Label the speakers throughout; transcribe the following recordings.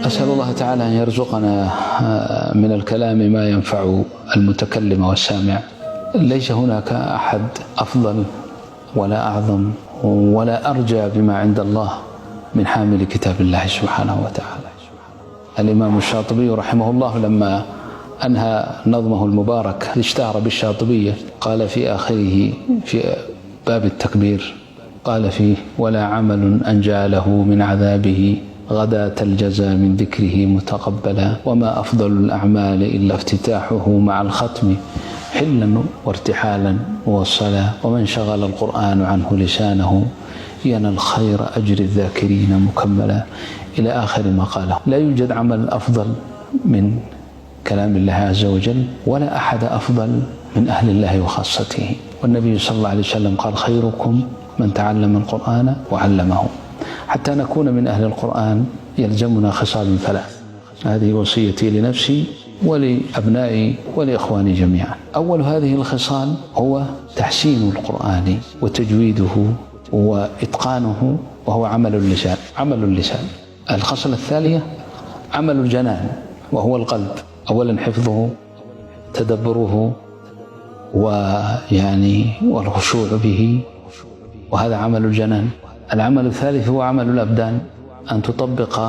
Speaker 1: أسأل الله تعالى أن يرزقنا من الكلام ما ينفع المتكلم والسامع. ليس هناك أحد أفضل ولا أعظم ولا أرجى بما عند الله من حامل كتاب الله سبحانه وتعالى. الإمام الشاطبي رحمه الله لما أنهى نظمه المبارك اشتهر بالشاطبية قال في آخره في باب التكبير قال فيه: ولا عمل أنجى له من عذابه غداة الجزاء من ذكره متقبلا، وما أفضل الأعمال إلا افتتاحه مع الختم حلا وارتحالا والصلاة، ومن شغل القرآن عنه لسانه ينال خير أجر الذاكرين مكملا، إلى آخر ما قاله. لا يوجد عمل أفضل من كلام الله عز وجل، ولا أحد أفضل من أهل الله وخاصته. والنبي صلى الله عليه وسلم قال: خيركم من تعلم القرآن وعلمه. حتى نكون من أهل القرآن يلزمنا خصال ثلاث، هذه وصيتي لنفسي ولأبنائي ولإخواني جميعا. أول هذه الخصال هو تحسين القرآن وتجويده وإتقانه، وهو عمل اللسان. الخصلة الثانية عمل الجنان، وهو القلب. أولا حفظه، تدبره، والخشوع به، وهذا عمل الجنان. العمل الثالث هو عمل الأبدان، أن تطبق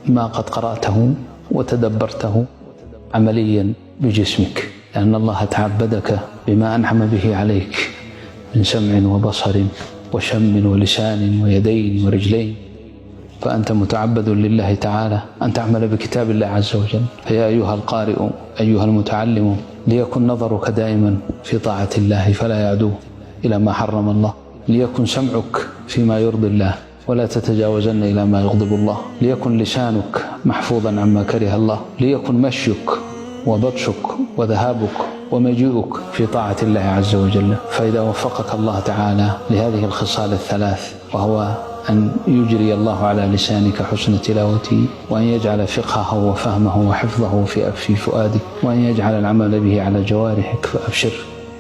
Speaker 1: ما قد قرأته وتدبرته عمليا بجسمك، لأن الله تعبدك بما أنعم به عليك من سمع وبصر وشم ولسان ويدين ورجلين، فأنت متعبد لله تعالى أن تعمل بكتاب الله عز وجل. فيا أيها القارئ أيها المتعلم، ليكن نظرك دائما في طاعة الله فلا يعدو إلى ما حرم الله، ليكن سمعك فيما يرضي الله ولا تتجاوزن إلى ما يغضب الله، ليكن لسانك محفوظا عما كره الله، ليكن مشيك وبطشك وذهابك ومجيئك في طاعة الله عز وجل. فإذا وفقك الله تعالى لهذه الخصال الثلاث، وهو أن يجري الله على لسانك حسن تلاوته، وأن يجعل فقهه وفهمه وحفظه في فؤادك، وأن يجعل العمل به على جوارحك، فأبشر،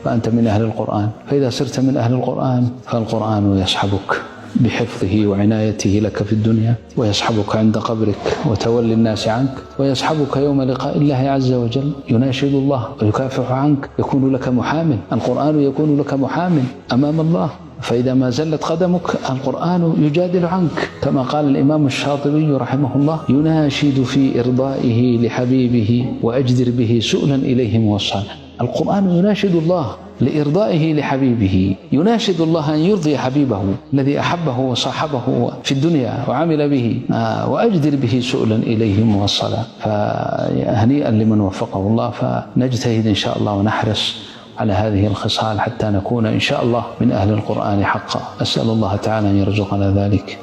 Speaker 1: فأنت من أهل القرآن. فإذا صرت من أهل القرآن فالقرآن يصحبك بحفظه وعنايته لك في الدنيا، ويصحبك عند قبرك وتولي الناس عنك، ويصحبك يوم لقاء الله عز وجل. يناشد الله ويكافح عنك، يكون لك محامٍ، القرآن يكون لك محامٍ أمام الله. فإذا ما زلت قدمك القرآن يجادل عنك، كما قال الإمام الشاطبي رحمه الله: يناشد في إرضائه لحبيبه وأجدر به سؤلا إليه موصلا. القرآن يناشد الله لإرضائه لحبيبه، يناشد الله أن يرضي حبيبه الذي أحبه وصاحبه في الدنيا وعمل به، وأجدر به سؤلا إليه موصلا. فهنيئا لمن وفقه الله، فنجتهد إن شاء الله ونحرص على هذه الخصال حتى نكون إن شاء الله من أهل القرآن حقا. أسأل الله تعالى أن يرزقنا ذلك.